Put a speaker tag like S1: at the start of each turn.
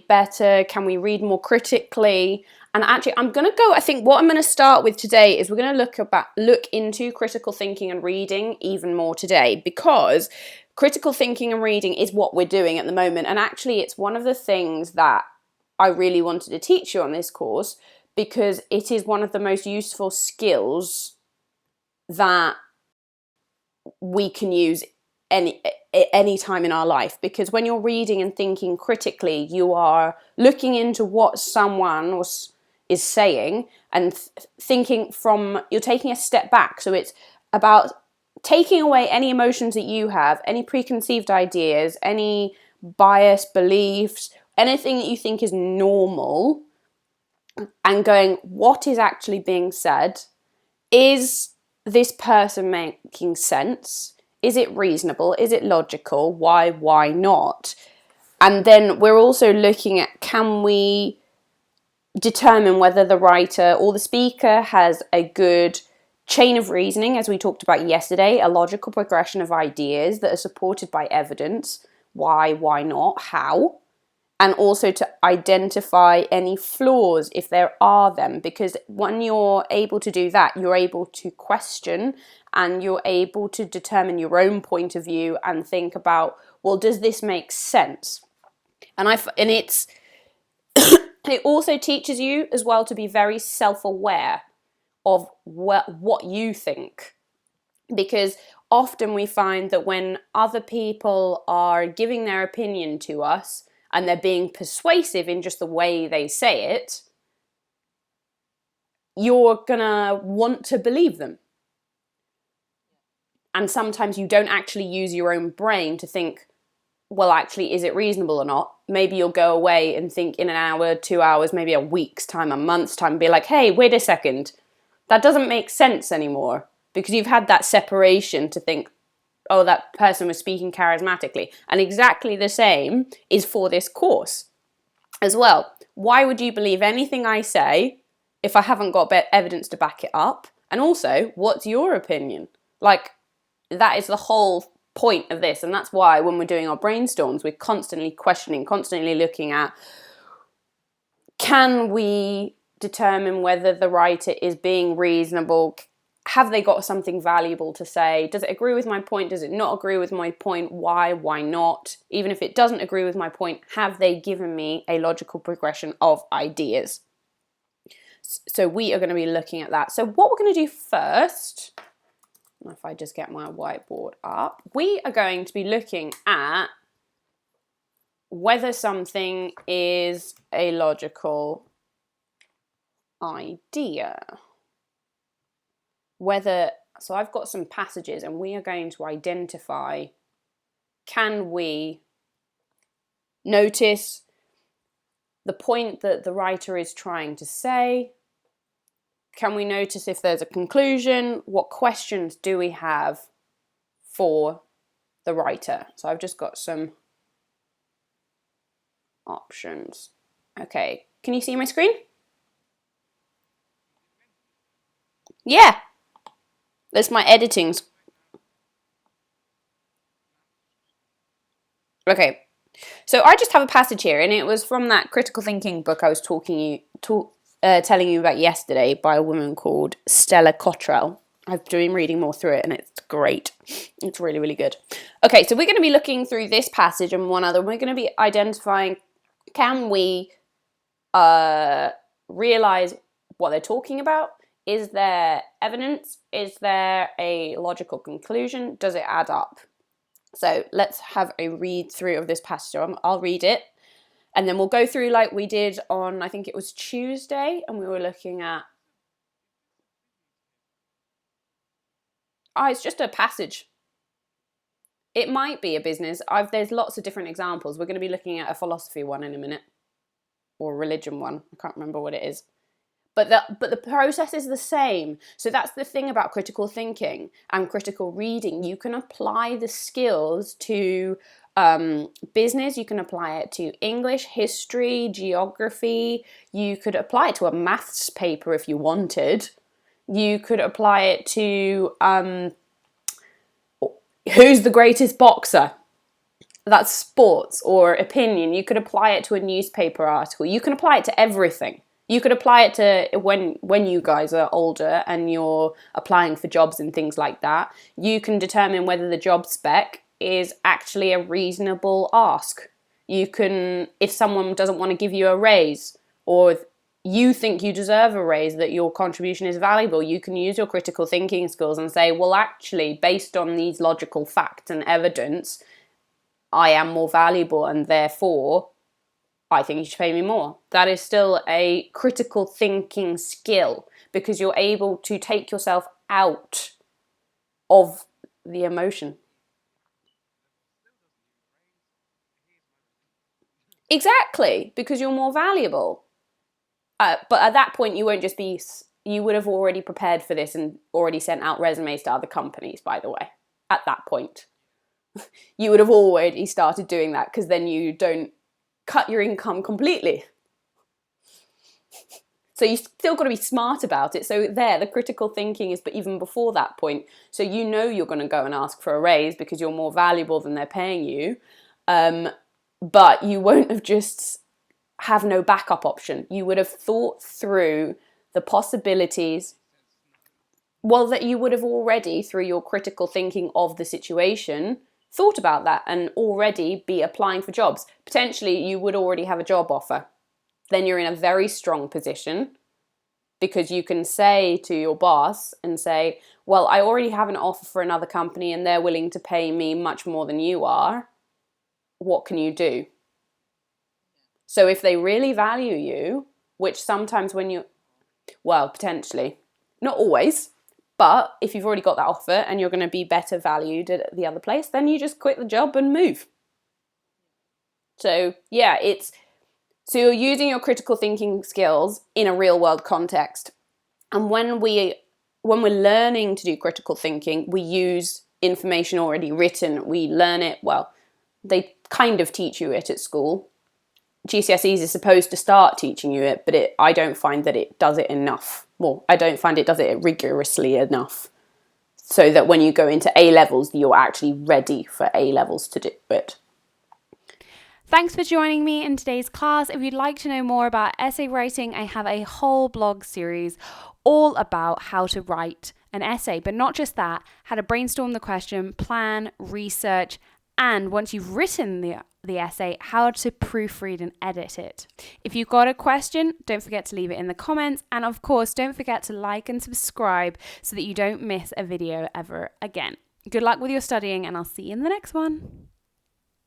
S1: better? Can we read more critically? And actually, I think what I'm going to start with today is we're going to look into critical thinking and reading even more today, because critical thinking and reading is what we're doing at the moment. And actually, it's one of the things that I really wanted to teach you on this course, because it is one of the most useful skills that we can use any time in our life. Because when you're reading and thinking critically, you are looking into what someone is saying and you're taking a step back. So it's about taking away any emotions that you have, any preconceived ideas, any bias beliefs, anything that you think is normal, and going, what is actually being said? Is this person making sense? Is it reasonable? Is it logical? Why not? And then we're also looking at, can we determine whether the writer or the speaker has a good chain of reasoning, as we talked about yesterday, a logical progression of ideas that are supported by evidence. Why not, how? And also to identify any flaws if there are them, because when you're able to do that, you're able to question and you're able to determine your own point of view and think about, well, does this make sense? And it also teaches you as well to be very self-aware of what you think, because often we find that when other people are giving their opinion to us and they're being persuasive in just the way they say it, you're gonna want to believe them. And sometimes you don't actually use your own brain to think, well, actually, is it reasonable or not? Maybe you'll go away and think in an hour, 2 hours, maybe a week's time, a month's time, and be like, hey, wait a second, that doesn't make sense anymore, because you've had that separation to think, oh, that person was speaking charismatically. And exactly the same is for this course as well. Why would you believe anything I say if I haven't got evidence to back it up? And also, what's your opinion? Like, that is the whole point of this. And that's why when we're doing our brainstorms, we're constantly questioning, constantly looking at, can we determine whether the writer is being reasonable? Have they got something valuable to say? Does it agree with my point? Does it not agree with my point? Why not? Even if it doesn't agree with my point, have they given me a logical progression of ideas? So we are going to be looking at that. So what we're going to do first, if I just get my whiteboard up, we are going to be looking at whether something is a logical idea. So I've got some passages and we are going to identify, can we notice the point that the writer is trying to say? Can we notice if there's a conclusion? What questions do we have for the writer? So I've just got some options. Okay, can you see my screen? Yeah. That's my editing. Okay, so I just have a passage here, and it was from that critical thinking book I was telling you about yesterday, by a woman called Stella Cottrell. I've been reading more through it, and it's great. It's really, really good. Okay, so we're going to be looking through this passage and one other. We're going to be identifying, can we realize what they're talking about? Is there evidence? Is there a logical conclusion? Does it add up? So let's have a read through of this passage. I'll read it, and then we'll go through like we did on, I think it was Tuesday, and we were looking at, it's just a passage. It might be a business. There's lots of different examples. We're going to be looking at a philosophy one in a minute, or a religion one. I can't remember what it is. But the process is the same. So that's the thing about critical thinking and critical reading. You can apply the skills to business. You can apply it to English, history, geography. You could apply it to a maths paper if you wanted. You could apply it to who's the greatest boxer. that's sports or opinion. You could apply it to a newspaper article. You can apply it to everything. You could apply it to when you guys are older and you're applying for jobs and things like that. You can determine whether the job spec is actually a reasonable ask. You can, if someone doesn't want to give you a raise, or if you think you deserve a raise, that your contribution is valuable, you can use your critical thinking skills and say, well, actually, based on these logical facts and evidence, I am more valuable and therefore I think you should pay me more. That is still a critical thinking skill because you're able to take yourself out of the emotion. Exactly, because you're more valuable. But at that point, you won't just be, you would have already prepared for this and already sent out resumes to other companies, by the way, at that point. You would have already started doing that because then you don't cut your income completely. So you still got to be smart about it. So there, the critical thinking is, but even before that point. So you know you're going to go and ask for a raise because you're more valuable than they're paying you. But you won't have just have no backup option. You would have thought through the possibilities. Well, that you would have already, through your critical thinking of the situation, thought about that and already be applying for jobs. Potentially, you would already have a job offer. Then you're in a very strong position because you can say to your boss and say, well, I already have an offer for another company and they're willing to pay me much more than you are. What can you do? So if they really value you, which sometimes when you, well, potentially, not always, but if you've already got that offer and you're going to be better valued at the other place, then you just quit the job and move. So yeah, so you're using your critical thinking skills in a real world context. And when we're learning to do critical thinking, we use information already written. We learn it, well, they kind of teach you it at school. GCSEs is supposed to start teaching you it, but I don't find that it does it enough. Well, I don't find it does it rigorously enough so that when you go into A levels, you're actually ready for A levels to do it.
S2: Thanks for joining me in today's class. If you'd like to know more about essay writing, I have a whole blog series all about how to write an essay, but not just that, how to brainstorm the question, plan, research, and once you've written the essay, how to proofread and edit it. If you've got a question, don't forget to leave it in the comments. And of course, don't forget to like and subscribe so that you don't miss a video ever again. Good luck with your studying, and I'll see you in the next one.